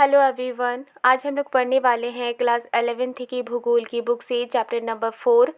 Hello everyone. आज हम लोग पढ़ने वाले हैं क्लास 11th की भूगोल की बुक से चैप्टर नंबर 4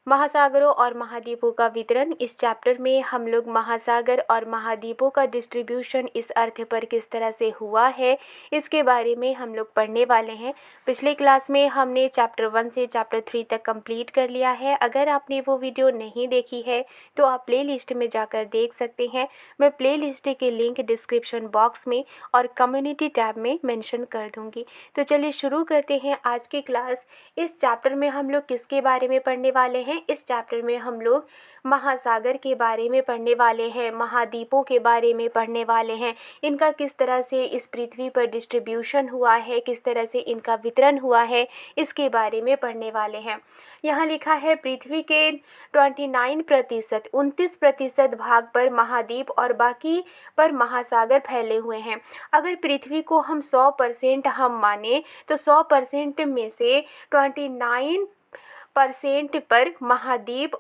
महासागरों और महाद्वीपों का वितरण। इस चैप्टर में हम लोग महासागर और महाद्वीपों का डिस्ट्रीब्यूशन इस अर्थ पर किस तरह से हुआ है इसके बारे में हम लोग पढ़ने वाले हैं। पिछले क्लास में हमने चैप्टर 1 से चैप्टर 3 तक कंप्लीट कर लिया है। अगर आपने वो वीडियो नहीं देखी है तो आप प्ले लिस्ट में जाकर देख सकते हैं। मैं प्ले लिस्ट के लिंक डिस्क्रिप्शन बॉक्स में और कम्युनिटी टैब में मेंशन कर दूंगी। तो चलिए शुरू करते हैं आज की क्लास। इस चैप्टर में हम लोग किसके बारे में पढ़ने वाले हैं? इस चैप्टर में हम लोग महासागर के बारे में पढ़ने वाले हैं, महाद्वीपों के बारे में पढ़ने वाले हैं। इनका किस तरह से इस पृथ्वी पर डिस्ट्रीब्यूशन हुआ है, किस तरह से इनका वितरण हुआ है, इसके बारे में पढ़ने वाले हैं। यहाँ लिखा है पृथ्वी के 29% 29% भाग पर महाद्वीप और बाकी पर महासागर फैले हुए हैं। अगर पृथ्वी को हम 100% हम माने तो 100% में से 29% पर महाद्वीप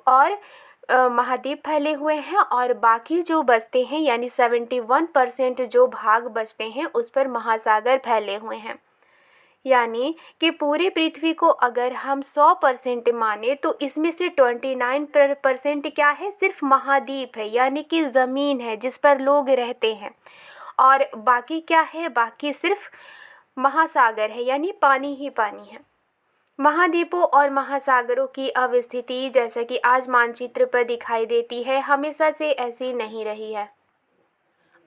फैले हुए हैं और बाकी जो बचते हैं यानी 71% जो भाग बचते हैं उस पर महासागर फैले हुए हैं। यानी कि पूरी पृथ्वी को अगर हम 100% माने तो इसमें से 29% क्या है? सिर्फ महाद्वीप है, यानी कि ज़मीन है जिस पर लोग रहते हैं। और बाकी क्या है? बाकी सिर्फ महासागर है, यानी पानी ही पानी है। महाद्वीपों और महासागरों की अवस्थिति जैसा कि आज मानचित्र पर दिखाई देती है, हमेशा से ऐसी नहीं रही है।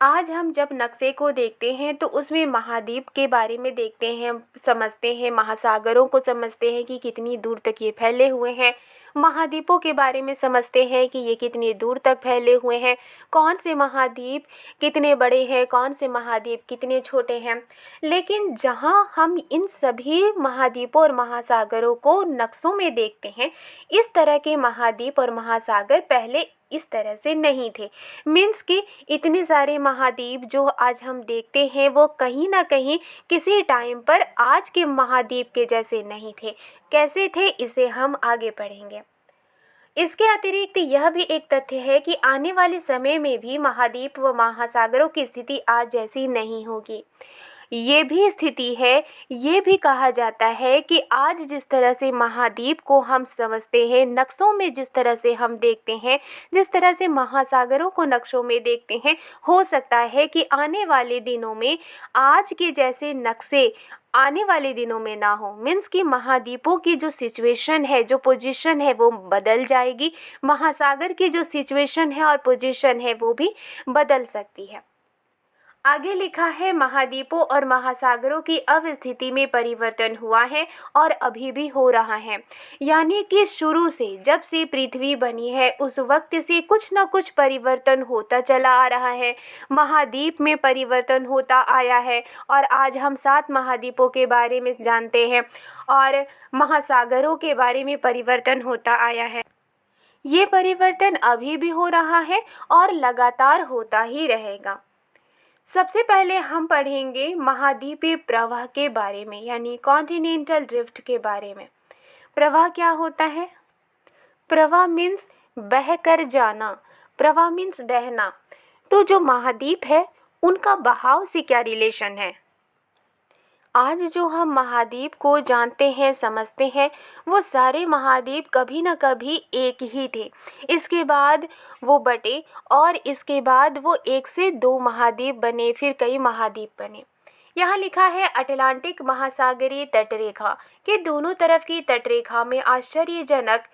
आज हम जब नक्शे को देखते हैं तो उसमें महाद्वीप के बारे में देखते हैं, समझते हैं, महासागरों को समझते हैं कि कितनी दूर तक ये फैले हुए हैं। महाद्वीपों के बारे में समझते हैं कि ये कितनी दूर तक फैले हुए हैं, कौन से महाद्वीप कितने बड़े हैं, कौन से महाद्वीप कितने छोटे हैं। लेकिन जहाँ हम इन सभी महाद्वीपों और महासागरों को नक्शों में देखते हैं, इस तरह के महाद्वीप और महासागर पहले इस तरह से नहीं थे। मीन्स कि इतने सारे महाद्वीप जो आज हम देखते हैं वो कहीं ना कहीं किसी टाइम पर आज के महाद्वीप के जैसे नहीं थे। कैसे थे इसे हम आगे पढ़ेंगे। इसके अतिरिक्त यह भी एक तथ्य है कि आने वाले समय में भी महाद्वीप व महासागरों की स्थिति आज जैसी नहीं होगी। ये भी स्थिति है, ये भी कहा जाता है कि आज जिस तरह से महाद्वीप को हम समझते हैं, नक्शों में जिस तरह से हम देखते हैं, जिस तरह से महासागरों को नक्शों में देखते हैं, हो सकता है कि आने वाले दिनों में आज के जैसे नक्शे आने वाले दिनों में ना हो। मीन्स कि महाद्वीपों की जो सिचुएशन है, जो पोजीशन है वो बदल जाएगी। महासागर की जो सिचुएशन है और पोजीशन है वो भी बदल सकती है। आगे लिखा है महाद्वीपों और महासागरों की अवस्थिति में परिवर्तन हुआ है और अभी भी हो रहा है। यानी कि शुरू से जब से पृथ्वी बनी है उस वक्त से कुछ ना कुछ परिवर्तन होता चला आ रहा है। महाद्वीप में परिवर्तन होता आया है और आज हम 7 महाद्वीपों के बारे में जानते हैं और महासागरों के बारे में परिवर्तन होता आया है। ये परिवर्तन अभी भी हो रहा है और लगातार होता ही रहेगा। सबसे पहले हम पढ़ेंगे महाद्वीपीय प्रवाह के बारे में, यानी कॉन्टिनेंटल ड्रिफ्ट के बारे में। प्रवाह क्या होता है? प्रवाह मीन्स बह कर जाना, प्रवाह मीन्स बहना। तो जो महाद्वीप है उनका बहाव से क्या रिलेशन है? आज जो हम महाद्वीप को जानते हैं, समझते हैं, वो सारे महाद्वीप कभी ना कभी एक ही थे। इसके बाद वो बटे और इसके बाद वो 1 से 2 महाद्वीप बने, फिर कई महाद्वीप बने। यहाँ लिखा है अटलांटिक महासागरीय तटरेखा के दोनों तरफ की तटरेखा में आश्चर्यजनक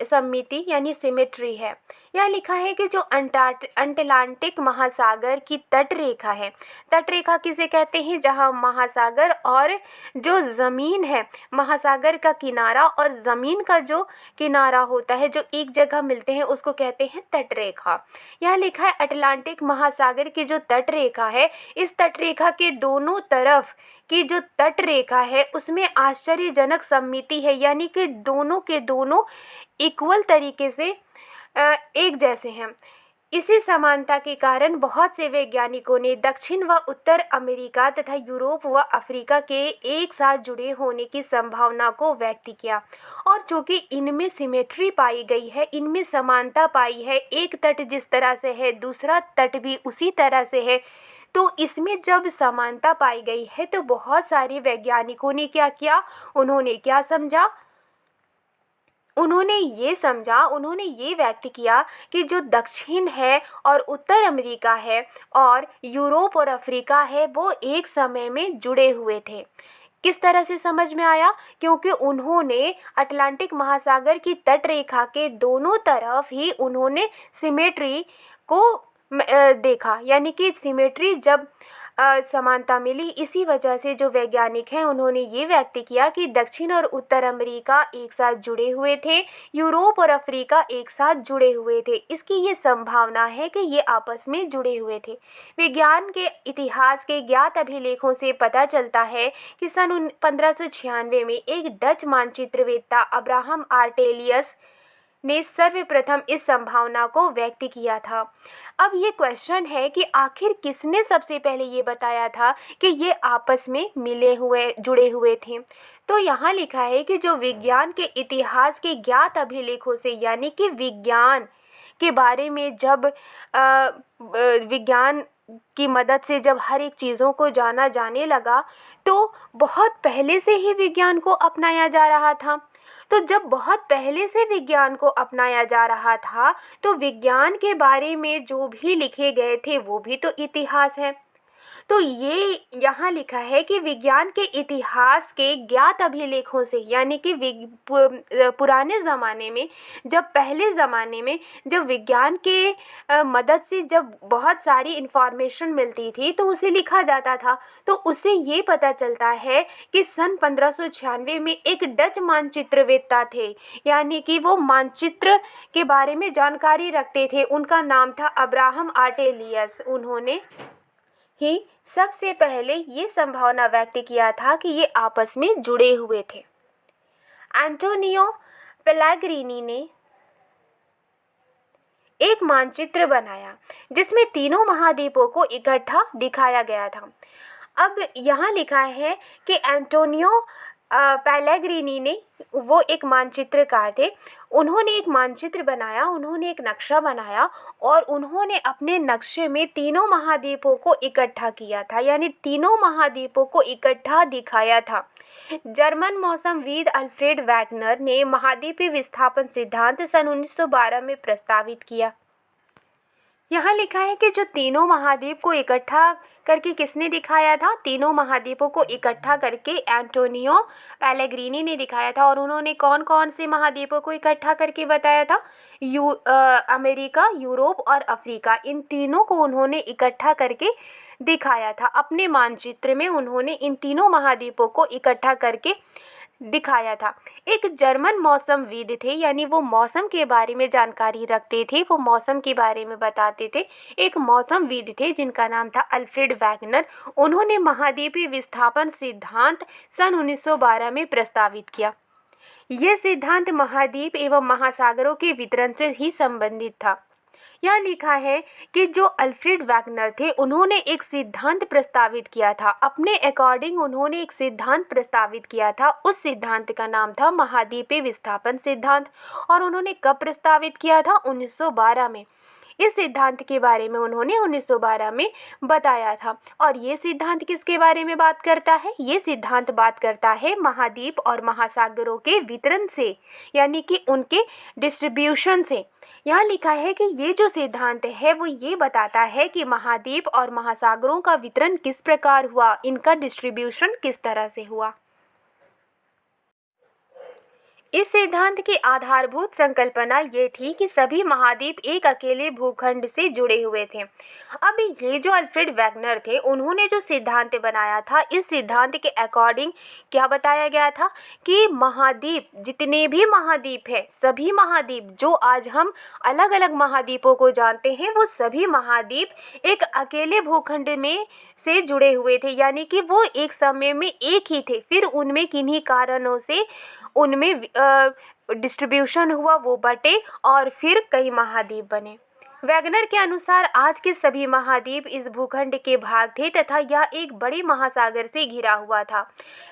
सममिति यानी सिमेट्री है। यह लिखा है कि जो अटलांटिक महासागर की तटरेखा है, तटरेखा किसे कहते हैं? जहाँ महासागर और जो ज़मीन है, महासागर का किनारा और ज़मीन का जो किनारा होता है, जो एक जगह मिलते हैं, उसको कहते हैं तटरेखा। यह लिखा है अटलांटिक महासागर की जो तटरेखा है, इस तटरेखा के दोनों तरफ की जो तटरेखा है उसमें आश्चर्यजनक सममिति है, यानी कि दोनों के दोनों इक्वल तरीके से एक जैसे हैं। इसी समानता के कारण बहुत से वैज्ञानिकों ने दक्षिण व उत्तर अमेरिका तथा यूरोप व अफ्रीका के एक साथ जुड़े होने की संभावना को व्यक्त किया। और चूँकि इनमें सिमेट्री पाई गई है, इनमें समानता पाई है, एक तट जिस तरह से है दूसरा तट भी उसी तरह से है, तो इसमें जब समानता पाई गई है तो बहुत सारे वैज्ञानिकों ने क्या किया, उन्होंने क्या समझा, उन्होंने ये व्यक्त किया कि जो दक्षिण है और उत्तर अमेरिका है और यूरोप और अफ्रीका है वो एक समय में जुड़े हुए थे। किस तरह से समझ में आया, क्योंकि उन्होंने अटलांटिक महासागर की तट रेखा के दोनों तरफ ही उन्होंने सिमेट्री को देखा, यानी कि सिमेट्री जब समानता मिली, इसी वजह से जो वैज्ञानिक हैं उन्होंने ये व्यक्त किया कि दक्षिण और उत्तर अमेरिका एक साथ जुड़े हुए थे, यूरोप और अफ्रीका एक साथ जुड़े हुए थे। इसकी ये संभावना है कि ये आपस में जुड़े हुए थे। विज्ञान के इतिहास के ज्ञात अभिलेखों से पता चलता है कि सन 1596 में एक डच मानचित्रवेत्ता अब्राहम आर्टेलियस ने सर्वप्रथम इस संभावना को व्यक्त किया था। अब ये क्वेश्चन है कि आखिर किसने सबसे पहले ये बताया था कि ये आपस में जुड़े हुए थे। तो यहाँ लिखा है कि जो विज्ञान के इतिहास के ज्ञात अभिलेखों से, यानी कि विज्ञान के बारे में जब विज्ञान की मदद से जब हर एक चीज़ों को जाना जाने लगा तो बहुत पहले से ही विज्ञान को अपनाया जा रहा था। तो जब बहुत पहले से विज्ञान को अपनाया जा रहा था तो विज्ञान के बारे में जो भी लिखे गए थे वो भी तो इतिहास है। तो ये यहाँ लिखा है कि विज्ञान के इतिहास के ज्ञात अभिलेखों से, यानी कि पुराने ज़माने में, जब पहले ज़माने में जब विज्ञान के मदद से जब बहुत सारी इन्फॉर्मेशन मिलती थी तो उसे लिखा जाता था। तो उससे ये पता चलता है कि सन 1596 में एक डच मानचित्रवेत्ता थे, यानी कि वो मानचित्र के बारे में जानकारी रखते थे। उनका नाम था अब्राहम आर्टेलियस। उन्होंने ही सबसे पहले ये संभावना व्यक्त किया था कि ये आपस में जुड़े हुए थे। एंटोनियो पेलाग्रीनी ने एक मानचित्र बनाया जिसमें तीनों महाद्वीपों को इकट्ठा दिखाया गया था। अब यहाँ लिखा है कि एंटोनियो पेलाग्रीनी ने, वो एक मानचित्रकार थे, उन्होंने एक मानचित्र बनाया, उन्होंने एक नक्शा बनाया और उन्होंने अपने नक्शे में तीनों महाद्वीपों को इकट्ठा किया था, यानी तीनों महाद्वीपों को इकट्ठा दिखाया था। जर्मन मौसमविद अल्फ्रेड वैगनर ने महाद्वीपीय विस्थापन सिद्धांत सन 1912 में प्रस्तावित किया। यहाँ लिखा है कि जो तीनों महाद्वीप को इकट्ठा करके किसने दिखाया था, तीनों महाद्वीपों को इकट्ठा करके एंटोनियो पेलेग्रीनी ने दिखाया था। और उन्होंने कौन कौन से महाद्वीपों को इकट्ठा करके बताया था, अमेरिका, यूरोप और अफ्रीका, इन तीनों को उन्होंने इकट्ठा करके दिखाया था। अपने मानचित्र में उन्होंने इन तीनों महाद्वीपों को इकट्ठा करके दिखाया था। एक जर्मन मौसमविद थे, यानी वो मौसम के बारे में जानकारी रखते थे, वो मौसम के बारे में बताते थे। एक मौसमविद थे जिनका नाम था अल्फ्रेड वैगनर। उन्होंने महाद्वीपीय विस्थापन सिद्धांत सन 1912 में प्रस्तावित किया। यह सिद्धांत महाद्वीप एवं महासागरों के वितरण से ही संबंधित था। यहाँ लिखा है कि जो अल्फ्रेड वैगनर थे उन्होंने एक सिद्धांत प्रस्तावित किया था, अपने अकॉर्डिंग उन्होंने एक सिद्धांत प्रस्तावित किया था। उस सिद्धांत का नाम था महाद्वीपीय विस्थापन सिद्धांत। और उन्होंने कब प्रस्तावित किया था, 1912 में। इस सिद्धांत के बारे में उन्होंने 1912 में बताया था। और ये सिद्धांत किसके बारे में बात करता है, ये सिद्धांत बात करता है महाद्वीप और महासागरों के वितरण से, यानी कि उनके डिस्ट्रीब्यूशन से। यहाँ लिखा है कि ये जो सिद्धांत है वो ये बताता है कि महाद्वीप और महासागरों का वितरण किस प्रकार हुआ, इनका डिस्ट्रीब्यूशन किस तरह से हुआ। इस सिद्धांत की आधारभूत संकल्पना ये थी कि सभी महाद्वीप एक अकेले भूखंड से जुड़े हुए थे। अब ये जो अल्फ्रेड वैगनर थे उन्होंने जो सिद्धांत बनाया था, इस सिद्धांत के अकॉर्डिंग क्या बताया गया था कि महाद्वीप, जितने भी महाद्वीप हैं, सभी महाद्वीप जो आज हम अलग अलग महाद्वीपों को जानते हैं, वो सभी महाद्वीप एक अकेले भूखंड में से जुड़े हुए थे, यानी कि वो एक समय में एक ही थे। फिर उनमें किन्हीं कारणों से उनमें डिस्ट्रीब्यूशन हुआ, वो बटे और फिर कई महाद्वीप बने। वैगनर के अनुसार आज के सभी महाद्वीप इस भूखंड के भाग थे तथा यह एक बड़े महासागर से घिरा हुआ था।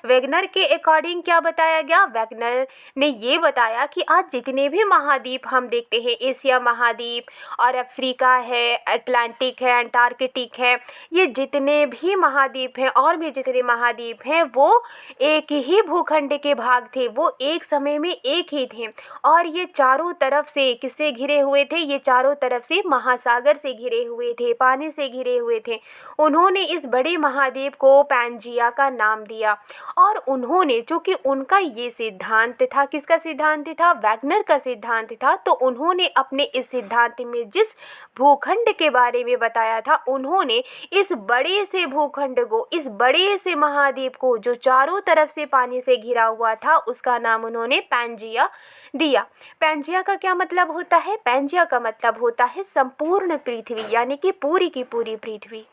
वैगनर के अकॉर्डिंग क्या बताया गया? वैगनर ने ये बताया कि आज जितने भी महाद्वीप हम देखते हैं, एशिया महाद्वीप और अफ्रीका है, अटलांटिक है, अंटार्कटिक है, ये जितने भी महाद्वीप हैं और भी जितने महाद्वीप हैं वो एक ही भूखंड के भाग थे, वो एक समय में एक ही थे और ये चारों तरफ से किससे घिरे हुए थे? ये चारों तरफ से महासागर से घिरे हुए थे, पानी से घिरे हुए थे। उन्होंने इस बड़े महाद्वीप को पैंजिया का नाम दिया और उन्होंने, चूंकि उनका ये सिद्धांत था, किसका सिद्धांत था? वैगनर का सिद्धांत था, तो उन्होंने अपने इस सिद्धांत में जिस भूखंड के बारे में बताया था, उन्होंने इस बड़े से भूखंड को, इस बड़े से महाद्वीप को जो चारों तरफ से पानी से घिरा हुआ था, उसका नाम उन्होंने पैंजिया दिया। पैंजिया का क्या मतलब होता है? पैंजिया का मतलब होता है संपूर्ण पृथ्वी, यानी कि पूरी की पूरी पृथ्वी।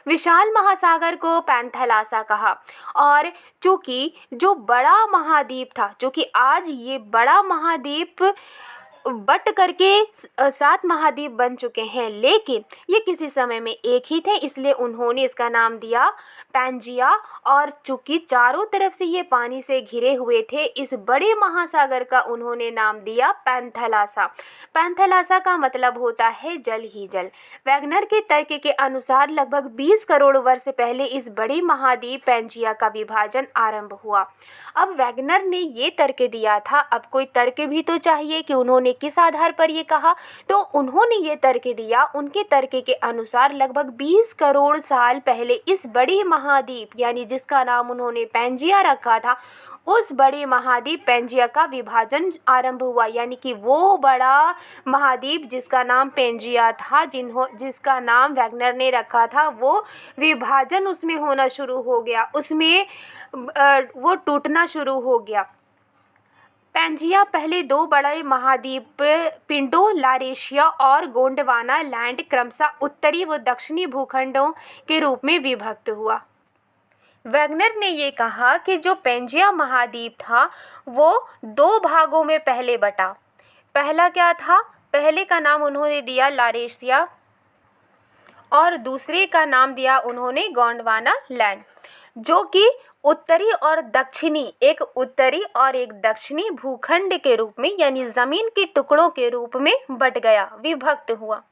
विशाल महासागर को पैंथेलासा कहा और चूंकि जो बड़ा महाद्वीप था, चूंकि आज ये बड़ा महाद्वीप बट करके 7 महाद्वीप बन चुके हैं, लेकिन ये किसी समय में एक ही थे, इसलिए उन्होंने इसका नाम दिया पैंजिया। और चूंकि चारों तरफ से ये पानी से घिरे हुए थे, इस बड़े महासागर का उन्होंने नाम दिया पैंथेलासा। पैंथेलासा का मतलब होता है जल ही जल। वैगनर के तर्क के अनुसार लगभग 20 करोड़ वर्ष पहले इस बड़े महाद्वीप पैंजिया का विभाजन आरंभ हुआ। अब वैगनर ने ये तर्क दिया था, अब कोई तर्क भी तो चाहिए कि उन्होंने किस आधार पर ये कहा, तो उन्होंने ये तर्क दिया, उनके तर्क के अनुसार लगभग 20 करोड़ साल पहले इस बड़े महाद्वीप, यानी जिसका नाम उन्होंने पैंजिया रखा था, उस बड़े महाद्वीप पैंजिया का विभाजन आरंभ हुआ। यानी कि वो बड़ा महाद्वीप जिसका नाम पैंजिया था, जिसका नाम वैगनर ने रखा था, वो विभाजन उसमें होना शुरू हो गया, उसमें वो टूटना शुरू हो गया। पैंजिया पहले 2 बड़े महाद्वीप पिंडों लारेशिया और गोंडवाना लैंड क्रमशः उत्तरी व दक्षिणी भूखंडों के रूप में विभक्त हुआ। वैगनर ने ये कहा कि जो पैंजिया महाद्वीप था वो 2 भागों में पहले बटा। पहला क्या था? पहले का नाम उन्होंने दिया लारेशिया और दूसरे का नाम दिया उन्होंने गोंडवाना लैंड, जो कि उत्तरी और दक्षिणी, एक उत्तरी और एक दक्षिणी भूखंड के रूप में, यानी जमीन के टुकड़ों के रूप में बट गया, विभक्त हुआ।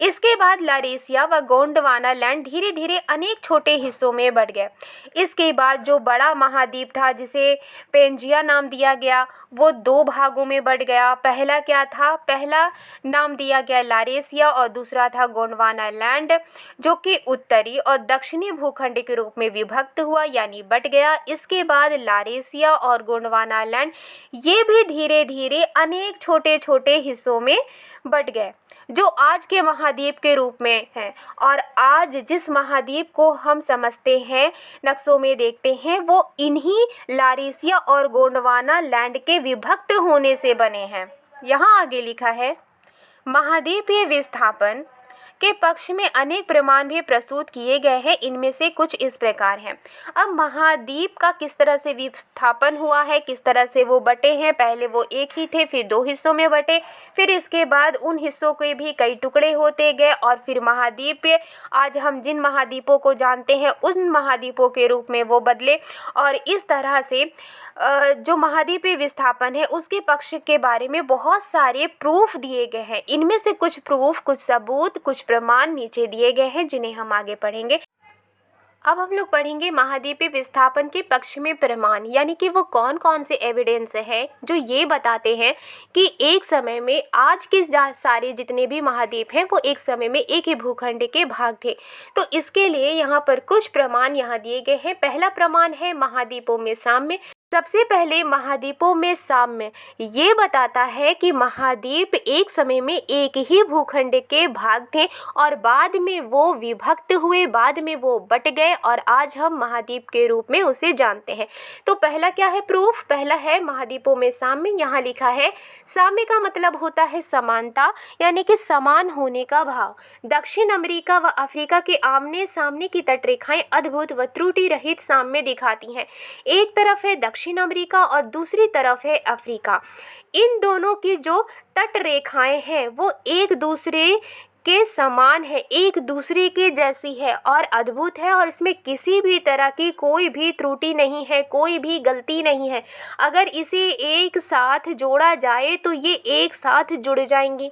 इसके बाद लारेशिया व गोंडवाना लैंड धीरे धीरे अनेक छोटे हिस्सों में बट गए। इसके बाद जो बड़ा महाद्वीप था जिसे पैंजिया नाम दिया गया, वो 2 भागों में बट गया। पहला क्या था? पहला नाम दिया गया लारेशिया और दूसरा था गोंडवाना लैंड, जो कि उत्तरी और दक्षिणी भूखंड के रूप में विभक्त हुआ, यानी बट गया। इसके बाद लारेशिया और गोंडवाना लैंड ये भी धीरे धीरे अनेक छोटे छोटे हिस्सों में बट गए, जो आज के महाद्वीप के रूप में है। और आज जिस महाद्वीप को हम समझते हैं, नक्शों में देखते हैं, वो इन्हीं लारेशिया और गोंडवाना लैंड के विभक्त होने से बने हैं। यहाँ आगे लिखा है, महाद्वीपीय विस्थापन के पक्ष में अनेक प्रमाण भी प्रस्तुत किए गए हैं। इनमें से कुछ इस प्रकार हैं। अब महाद्वीप का किस तरह से विस्थापन हुआ है, किस तरह से वो बटे हैं। पहले वो एक ही थे, फिर 2 हिस्सों में बटे, फिर इसके बाद उन हिस्सों के भी कई टुकड़े होते गए और फिर महाद्वीप, आज हम जिन महाद्वीपों को जानते हैं उन महाद्वीपों के रूप में वो बदले। और इस तरह से जो महाद्वीपीय विस्थापन है उसके पक्ष के बारे में बहुत सारे प्रूफ दिए गए हैं। इनमें से कुछ प्रूफ, कुछ सबूत, कुछ प्रमाण नीचे दिए गए हैं जिन्हें हम आगे पढ़ेंगे। अब हम लोग पढ़ेंगे महाद्वीपीय विस्थापन के पक्ष में प्रमाण, यानी कि वो कौन कौन से एविडेंस हैं जो ये बताते हैं कि एक समय में आज के सारे जितने भी महाद्वीप हैं वो एक समय में एक ही भूखंड के भाग थे। तो इसके लिए यहाँ पर कुछ प्रमाण यहाँ दिए गए हैं। पहला प्रमाण है महाद्वीपों में साम्य। सबसे पहले महाद्वीपों में साम्य ये बताता है कि महाद्वीप एक समय में एक ही भूखंड के भाग थे और बाद में वो विभक्त हुए, बाद में वो बट गए और आज हम महाद्वीप के रूप में उसे जानते हैं। तो पहला क्या है प्रूफ? पहला है महाद्वीपों में साम्य। यहाँ लिखा है साम्य का मतलब होता है समानता, यानी कि समान होने का भाव। दक्षिण अमेरिका व अफ्रीका के आमने सामने की तटरेखाएं अद्भुत व त्रुटि रहित साम्य दिखाती हैं। एक तरफ है दक्षिण दक्षिण अमेरिका और दूसरी तरफ है अफ्रीका। इन दोनों की जो तट रेखाएं हैं वो एक दूसरे के समान है, एक दूसरे के जैसी है और अद्भुत है, और इसमें किसी भी तरह की कोई भी त्रुटि नहीं है, कोई भी गलती नहीं है। अगर इसे एक साथ जोड़ा जाए तो ये एक साथ जुड़ जाएंगी।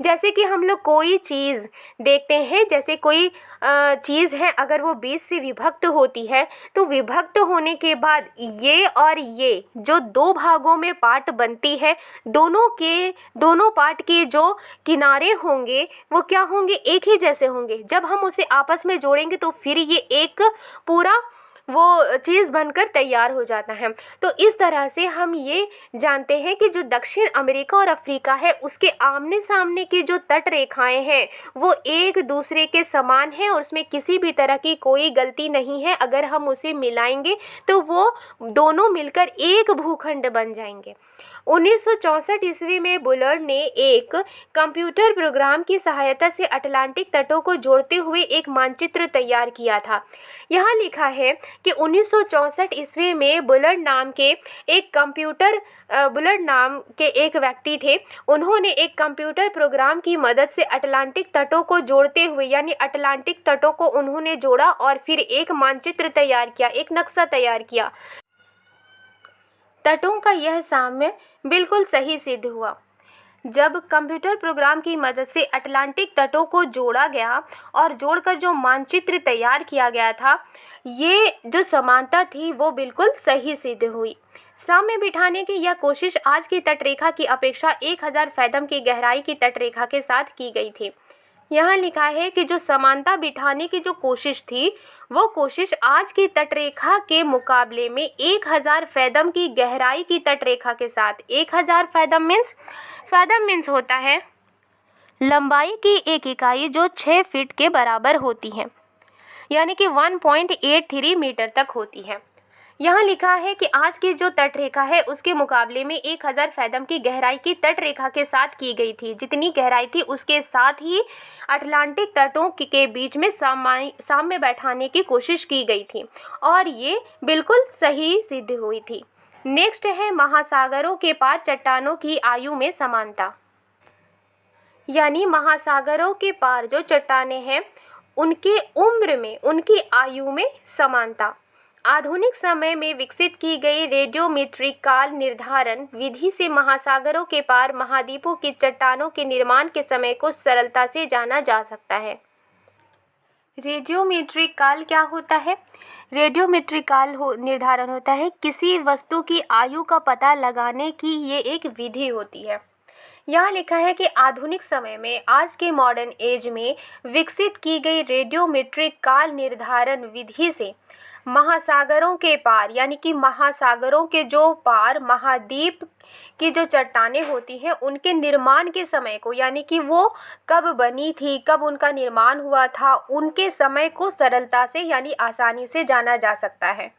जैसे कि हम लोग कोई चीज़ देखते हैं, जैसे कोई चीज़ है, अगर वो बीच से विभक्त होती है तो विभक्त होने के बाद ये और ये जो दो भागों में पार्ट बनती है, दोनों पार्ट के जो किनारे होंगे वो क्या होंगे, एक ही जैसे होंगे। जब हम उसे आपस में जोड़ेंगे तो फिर ये एक पूरा वो चीज़ बनकर तैयार हो जाता है। तो इस तरह से हम ये जानते हैं कि जो दक्षिण अमेरिका और अफ्रीका है उसके आमने सामने की जो तट रेखाएं हैं वो एक दूसरे के समान हैं और उसमें किसी भी तरह की कोई गलती नहीं है। अगर हम उसे मिलाएंगे तो वो दोनों मिलकर एक भूखंड बन जाएंगे। 1964 ईस्वी में बुलर्ड ने एक कंप्यूटर प्रोग्राम की सहायता से अटलांटिक तटों को जोड़ते हुए एक मानचित्र तैयार किया था। यहाँ लिखा है कि 1964 ईस्वी में बुलर्ड नाम के एक व्यक्ति थे। उन्होंने एक कंप्यूटर प्रोग्राम की मदद से अटलांटिक तटों को जोड़ते हुए यानी अटलांटिक तटों को उन्होंने जोड़ा और फिर एक मानचित्र तैयार किया, एक नक्शा तैयार किया। तटों का यह साम्य बिल्कुल सही सिद्ध हुआ। जब कंप्यूटर प्रोग्राम की मदद से अटलांटिक तटों को जोड़ा गया और जोड़कर जो मानचित्र तैयार किया गया था, ये जो समानता थी वो बिल्कुल सही सिद्ध हुई। साम्य बिठाने की यह कोशिश आज की तटरेखा की अपेक्षा 1000 फैथम की गहराई की तटरेखा के साथ की गई थी। यहाँ लिखा है कि जो समानता बिठाने की जो कोशिश थी वो कोशिश आज की तटरेखा के मुकाबले में 1000 फैथम की गहराई की तटरेखा के साथ 1000 फैथम मीन्स होता है लंबाई की एक इकाई जो 6 फीट के बराबर होती है, यानी कि 1.83 मीटर तक होती है। यहाँ लिखा है कि आज की जो तटरेखा है उसके मुकाबले में 1000 फैथम की गहराई की तटरेखा के साथ की गई थी। जितनी गहराई थी उसके साथ ही अटलांटिक तटों के बीच में साम्य बैठाने की कोशिश की गई थी और ये बिल्कुल सही सिद्ध हुई थी। नेक्स्ट है महासागरों के पार चट्टानों की आयु में समानता, यानी महासागरों के पार जो चट्टानें हैं उनके उम्र में, उनकी आयु में समानता। आधुनिक समय में विकसित की गई रेडियोमीट्रिक काल निर्धारण विधि से महासागरों के पार महाद्वीपों की चट्टानों के निर्माण के समय को सरलता से जाना जा सकता है। रेडियोमीट्रिक काल क्या होता है? रेडियोमीट्रिक काल निर्धारण होता है किसी वस्तु की आयु का पता लगाने की ये एक विधि होती है। यहाँ लिखा है कि आधुनिक समय में, आज के मॉडर्न एज में विकसित की गई रेडियोमीट्रिक काल निर्धारण विधि से महासागरों के पार, यानी कि महासागरों के जो पार महाद्वीप की जो चट्टानें होती हैं उनके निर्माण के समय को, यानी कि वो कब बनी थी, कब उनका निर्माण हुआ था, उनके समय को सरलता से यानी आसानी से जाना जा सकता है।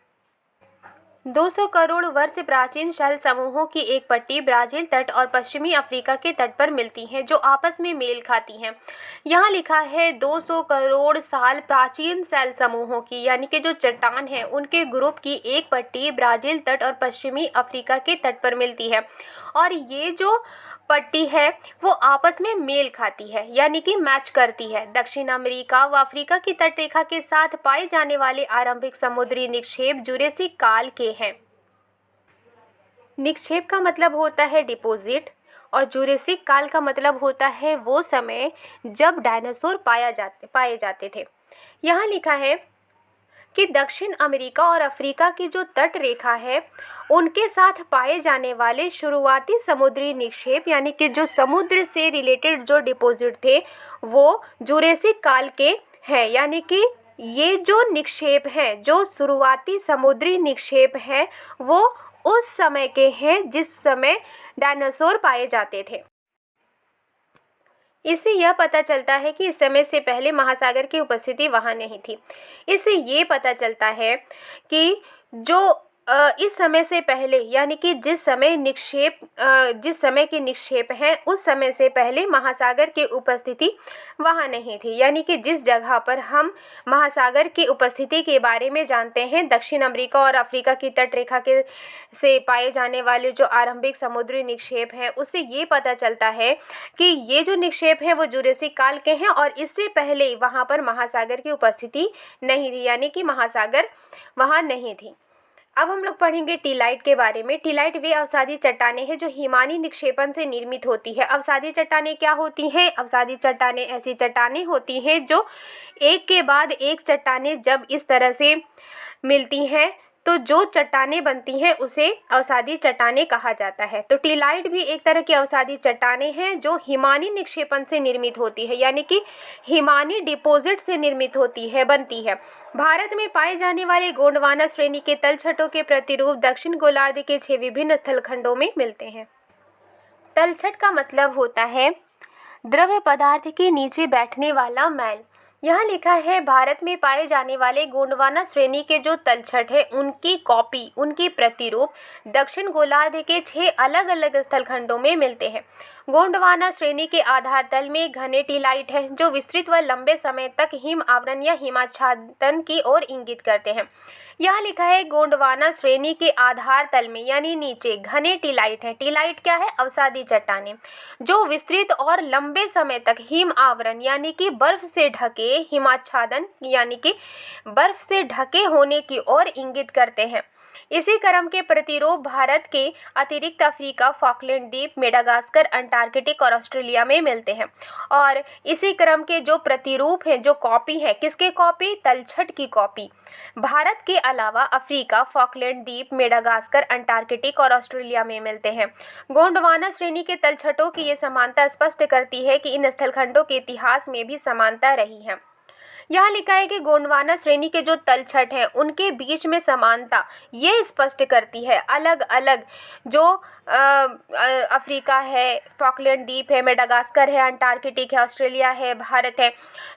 200 करोड़ वर्ष प्राचीन शैल समूहों की एक पट्टी ब्राज़ील तट और पश्चिमी अफ्रीका के तट पर मिलती हैं जो आपस में मेल खाती हैं। यहाँ लिखा है 200 करोड़ साल प्राचीन शैल समूहों की, यानी कि जो चट्टान है उनके ग्रुप की एक पट्टी ब्राज़ील तट और पश्चिमी अफ्रीका के तट पर मिलती है और ये जो पट्टी है वो आपस में मेल खाती है, यानी कि मैच करती है। दक्षिण अमेरिका व अफ्रीका की तटरेखा के साथ पाए जाने वाले आरंभिक समुद्री निक्षेप जुरेसिक काल के हैं। निक्षेप का मतलब होता है डिपॉजिट और जुरेसिक काल का मतलब होता है वो समय जब डायनासोर पाए जाते थे। यहाँ लिखा है कि दक्षिण अमेरिका और अफ्रीका की जो तट रेखा है उनके साथ पाए जाने वाले शुरुआती समुद्री निक्षेप, यानी कि जो समुद्र से रिलेटेड जो डिपॉजिट थे वो जुरेसिक काल के हैं, यानी कि ये जो निक्षेप हैं, जो शुरुआती समुद्री निक्षेप हैं वो उस समय के हैं जिस समय डायनासोर पाए जाते थे। इससे यह पता चलता है कि इस समय से पहले महासागर की उपस्थिति वहाँ नहीं थी। इससे ये पता चलता है कि जो इस समय से पहले यानी कि जिस समय के निक्षेप हैं उस समय से पहले महासागर की उपस्थिति वहाँ नहीं थी। यानी कि जिस जगह पर हम महासागर की उपस्थिति के बारे में जानते हैं, दक्षिण अमेरिका और अफ्रीका की तटरेखा के से पाए जाने वाले जो आरंभिक समुद्री निक्षेप हैं, उससे ये पता चलता है कि ये जो निक्षेप हैं वो जुरासिक काल के हैं और इससे पहले वहाँ पर महासागर की उपस्थिति नहीं थी, यानी कि महासागर वहाँ नहीं थी। अब हम लोग पढ़ेंगे टीलाइट के बारे में। टीलाइट वे अवसादी चट्टानें हैं जो हिमानी निक्षेपण से निर्मित होती है। अवसादी चट्टानें क्या होती हैं? अवसादी चट्टानें ऐसी चट्टानें होती हैं जो एक के बाद एक चट्टानें जब इस तरह से मिलती हैं तो जो चट्टानें बनती हैं उसे अवसादी चट्टानें कहा जाता है। तो टीलाइट भी एक तरह की अवसादी चट्टानें हैं जो हिमानी निक्षेपण से निर्मित होती है, यानी कि हिमानी डिपॉजिट से निर्मित होती है, बनती है। भारत में पाए जाने वाले गोंडवाना श्रेणी के तलछटों के प्रतिरूप दक्षिण गोलार्ध के 6 विभिन्न स्थलखंडों में मिलते हैं। तलछट का मतलब होता है द्रव्य पदार्थ के नीचे बैठने वाला मैल। यहाँ लिखा है भारत में पाए जाने वाले गोंडवाना श्रेणी के जो तलछट है उनकी कॉपी, उनकी प्रतिरूप दक्षिण गोलार्ध के 6 अलग अलग स्थलखंडों में मिलते हैं। गोंडवाना श्रेणी के आधार तल में घने टीलाइट हैं जो विस्तृत व लंबे समय तक हिम आवरण या हिमाच्छादन की ओर इंगित करते हैं। यहाँ लिखा है गोंडवाना श्रेणी के आधार तल में यानी नीचे घने टीलाइट है। टीलाइट क्या है? अवसादी चट्टानें जो विस्तृत और लंबे समय तक हिम आवरण यानी कि बर्फ से ढके, हिमाच्छादन यानी कि बर्फ से ढके होने की ओर इंगित करते हैं। इसी क्रम के प्रतिरूप भारत के अतिरिक्त अफ्रीका, फॉकलैंड द्वीप, मेडागास्कर, अंटार्कटिक और ऑस्ट्रेलिया में मिलते हैं। और इसी क्रम के जो प्रतिरूप हैं, जो कॉपी है, किसके कॉपी? तलछट की कॉपी भारत के अलावा अफ्रीका, फॉकलैंड द्वीप, मेडागास्कर, अंटार्कटिक और ऑस्ट्रेलिया में मिलते हैं। गोंडवाना श्रेणी के तलछटों की ये समानता स्पष्ट करती है कि इन स्थलखंडों के इतिहास में भी समानता रही है। यहाँ लिखा है कि गोंडवाना श्रेणी के जो तलछट हैं उनके बीच में समानता ये स्पष्ट करती है अलग अलग जो अफ्रीका है, फॉकलैंड द्वीप है, मेडागास्कर है, अंटार्कटिक है, ऑस्ट्रेलिया है, भारत है,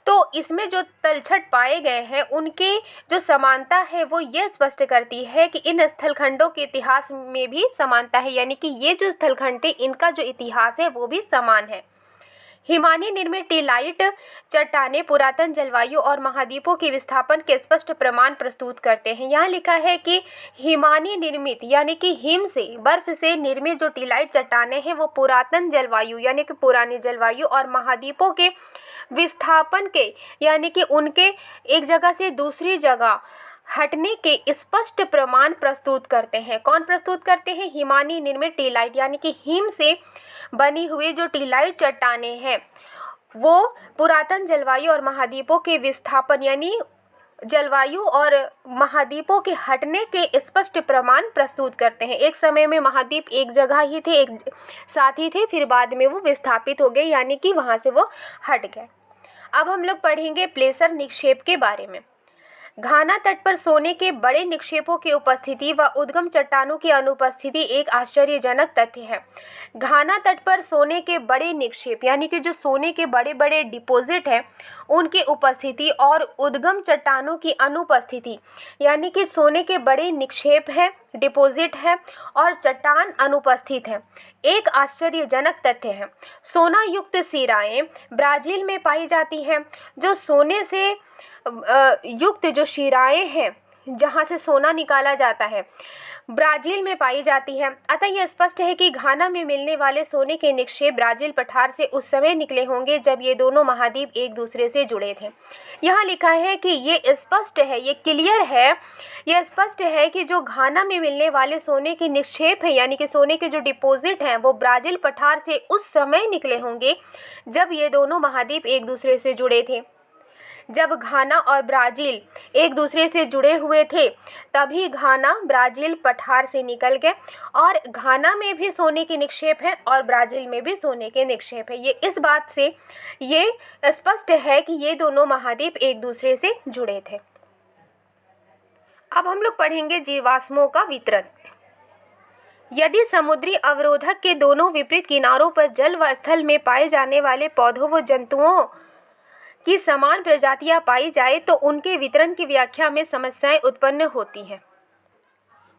तो इसमें जो तलछट पाए गए हैं उनके जो समानता है वो ये स्पष्ट करती है कि इन स्थलखंडों के इतिहास में भी समानता है, यानी कि ये जो स्थलखंड थे इनका जो इतिहास है वो भी समान है। हिमानी निर्मित टीलाइट चट्टानें पुरातन जलवायु और महाद्वीपों के विस्थापन के स्पष्ट प्रमाण प्रस्तुत करते हैं। यहाँ लिखा है कि हिमानी निर्मित यानी कि हिम से, बर्फ से निर्मित जो टीलाइट चट्टानें हैं वो पुरातन जलवायु यानी कि पुरानी जलवायु और महाद्वीपों के विस्थापन के यानी कि उनके एक जगह से दूसरी जगह हटने के स्पष्ट प्रमाण प्रस्तुत करते हैं। कौन प्रस्तुत करते हैं? हिमानी निर्मित टीलाइट यानी कि हिम से बनी हुई जो टीलाइट चट्टानें हैं वो पुरातन जलवायु और महाद्वीपों के विस्थापन यानी जलवायु और महाद्वीपों के हटने के स्पष्ट प्रमाण प्रस्तुत करते हैं। एक समय में महाद्वीप एक जगह ही थे, एक साथ ही थे, फिर बाद में वो विस्थापित हो गए यानी कि वहाँ से वो हट गए। अब हम लोग पढ़ेंगे प्लेसर निक्षेप के बारे में। घाना तट पर सोने के बड़े निक्षेपों की उपस्थिति व उद्गम चट्टानों की अनुपस्थिति एक आश्चर्यजनक तथ्य है। घाना तट पर सोने के बड़े निक्षेप यानी कि जो सोने के बड़े बड़े डिपॉजिट हैं उनकी उपस्थिति और उद्गम चट्टानों की अनुपस्थिति यानी कि सोने के बड़े निक्षेप हैं, डिपॉजिट है और चट्टान अनुपस्थित है, एक आश्चर्यजनक तथ्य है। सोना युक्त सिराएं ब्राज़ील में पाई जाती हैं। जो सोने से युक्त जो शिराएं हैं जहाँ से सोना निकाला जाता है ब्राज़ील में पाई जाती है। अतः यह स्पष्ट है कि घाना में मिलने वाले सोने के निक्षेप ब्राज़ील पठार से उस समय निकले होंगे जब ये दोनों महाद्वीप एक दूसरे से जुड़े थे। यहाँ लिखा है कि ये स्पष्ट है, ये क्लियर है, यह स्पष्ट है कि जो घाना में मिलने वाले सोने के निक्षेप हैं यानी कि सोने के जो डिपॉजिट हैं वो ब्राज़ील पठार से उस समय निकले होंगे जब ये दोनों महाद्वीप एक दूसरे से जुड़े थे। जब घाना और ब्राज़ील एक दूसरे से जुड़े हुए थे तभी घाना ब्राज़ील पठार से निकल गए और घाना में भी सोने के निक्षेप हैं और ब्राज़ील में भी सोने के निक्षेप हैं। ये इस बात से ये स्पष्ट है कि ये दोनों महाद्वीप एक दूसरे से जुड़े थे। अब हम लोग पढ़ेंगे जीवाश्मों का वितरण। यदि समुद्री अवरोधक के दोनों विपरीत किनारों पर जल व स्थल में पाए जाने वाले पौधों व जंतुओं की समान प्रजातियां पाई जाए तो उनके वितरण की व्याख्या में समस्याएं उत्पन्न होती हैं।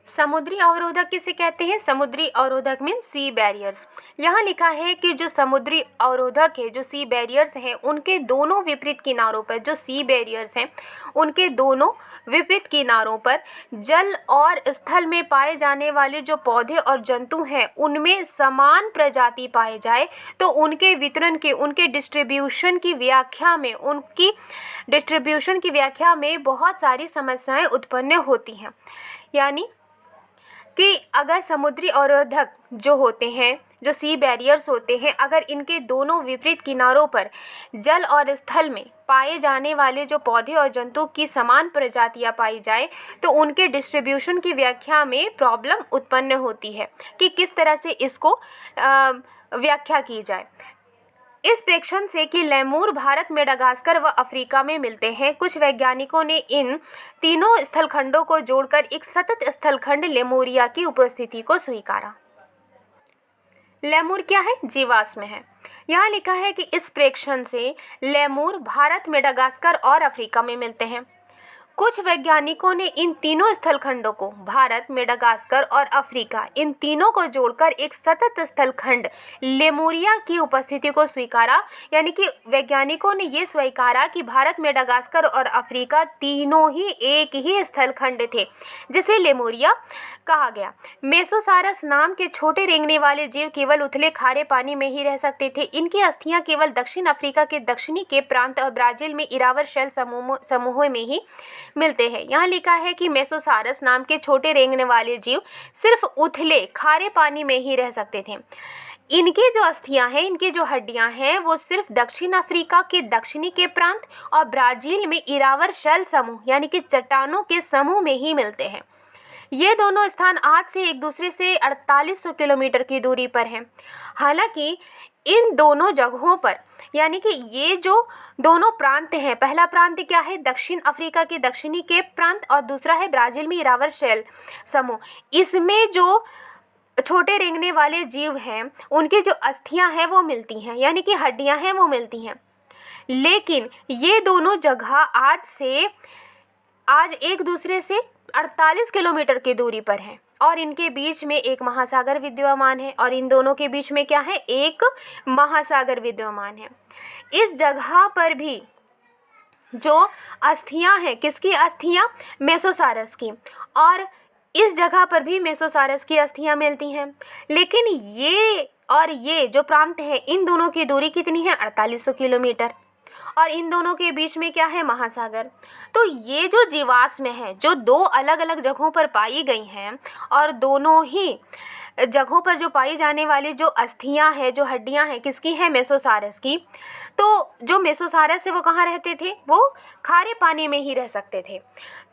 समुद्री अवरोधक किसे कहते हैं? समुद्री अवरोधक मीन सी बैरियर्स। यहाँ लिखा है कि जो समुद्री अवरोधक है, जो सी बैरियर्स हैं, उनके दोनों विपरीत किनारों पर, जो सी बैरियर्स हैं उनके दोनों विपरीत किनारों पर जल और स्थल में पाए जाने वाले जो पौधे और जंतु हैं उनमें समान प्रजाति पाए जाए तो उनके वितरण के, उनके डिस्ट्रीब्यूशन की व्याख्या में बहुत सारी समस्याएं उत्पन्न होती हैं। यानी कि अगर समुद्री अवरोधक जो होते हैं, जो सी बैरियर्स होते हैं, अगर इनके दोनों विपरीत किनारों पर जल और स्थल में पाए जाने वाले जो पौधे और जंतु की समान प्रजातियां पाई जाए तो उनके डिस्ट्रीब्यूशन की व्याख्या में प्रॉब्लम उत्पन्न होती है कि किस तरह से इसको व्याख्या की जाए। इस प्रेक्षण से कि लेमूर भारत, मेडागास्कर व अफ्रीका में मिलते हैं, कुछ वैज्ञानिकों ने इन तीनों स्थलखंडों को जोड़कर एक सतत स्थलखंड लेमूरिया की उपस्थिति को स्वीकारा। लेमूर क्या है? जीवाश्म है। यहाँ लिखा है कि इस प्रेक्षण से लेमूर भारत, मेडागास्कर और अफ्रीका में मिलते हैं। कुछ वैज्ञानिकों ने इन तीनों स्थलखंडों को, भारत, मेडागास्कर और अफ्रीका, इन तीनों को जोड़कर एक सतत स्थलखंड लेमूरिया की उपस्थिति को स्वीकारा। यानी कि वैज्ञानिकों ने ये स्वीकारा कि भारत, मेडागास्कर और अफ्रीका तीनों ही एक ही स्थलखंड थे जिसे लेमूरिया कहा गया। मेसोसारस नाम के छोटे रेंगने वाले जीव केवल उथले खारे पानी में ही रह सकते थे। इनकी अस्थियां केवल दक्षिण अफ्रीका के दक्षिणी के प्रांत और ब्राजील में इरावर शैल समूह में ही मिलते हैं। यहाँ लिखा है कि मेसोसारस नाम के छोटे रेंगने वाले जीव सिर्फ उथले खारे पानी में ही रह सकते थे। इनकी जो अस्थियां हैं, इनकी जो हड्डियां हैं, वो सिर्फ दक्षिण अफ्रीका के दक्षिणी के प्रांत और ब्राजील में इरावर शैल समूह यानी कि चट्टानों के समूह में ही मिलते हैं। ये दोनों स्थान आज से एक दूसरे से 4800 किलोमीटर की दूरी पर हैं। हालांकि इन दोनों जगहों पर, यानी कि ये जो दोनों प्रांत हैं, पहला प्रांत क्या है? दक्षिण अफ्रीका के दक्षिणी के प्रांत और दूसरा है ब्राजील में इरावर शैल समूह। इसमें जो छोटे रेंगने वाले जीव हैं उनकी जो अस्थियां हैं वो मिलती हैं, यानी कि हड्डियां हैं वो मिलती हैं। लेकिन ये दोनों जगह आज एक दूसरे से 48 किलोमीटर की दूरी पर हैं और इनके बीच में एक महासागर विद्यमान है और इन दोनों के बीच में क्या है? एक महासागर विद्यमान है। इस जगह पर भी जो अस्थियां हैं, किसकी अस्थियां? मेसोसारस की। और इस जगह पर भी मेसोसारस की अस्थियां मिलती हैं। लेकिन ये जो प्रांत है, इन दोनों की दूरी कितनी है? 4800 किलोमीटर। और इन दोनों के बीच में क्या है? महासागर। तो ये जो जीवाश्म है, जो दो अलग अलग जगहों पर पाई गई हैं और दोनों ही जगहों पर जो पाई जाने वाली जो अस्थियां हैं, जो हड्डियां हैं, किसकी हैं? मेसोसारस की। तो जो मेसोसारस है वो कहाँ रहते थे? वो खारे पानी में ही रह सकते थे।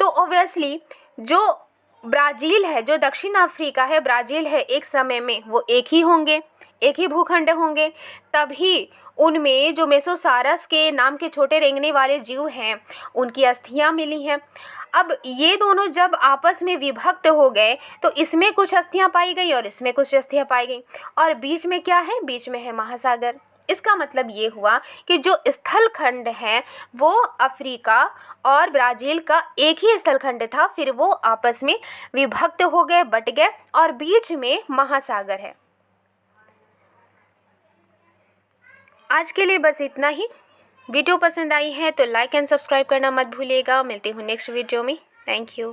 तो ऑब्वियसली जो ब्राज़ील है, जो दक्षिण अफ्रीका है, ब्राज़ील है, एक समय में वो एक ही होंगे, एक ही भूखंड होंगे। तभी उनमें जो मेसोसारस के नाम के छोटे रेंगने वाले जीव हैं उनकी अस्थियां मिली हैं। अब ये दोनों जब आपस में विभक्त हो गए तो इसमें कुछ अस्थियां पाई गई और इसमें कुछ अस्थियां पाई गई और बीच में क्या है? बीच में है महासागर। इसका मतलब ये हुआ कि जो स्थलखंड है वो अफ्रीका और ब्राज़ील का एक ही स्थलखंड था, फिर वो आपस में विभक्त हो गए, बट गए और बीच में महासागर है। आज के लिए बस इतना ही। वीडियो पसंद आई है तो लाइक एंड सब्सक्राइब करना मत भूलिएगा। मिलती हूँ नेक्स्ट वीडियो में। Thank you.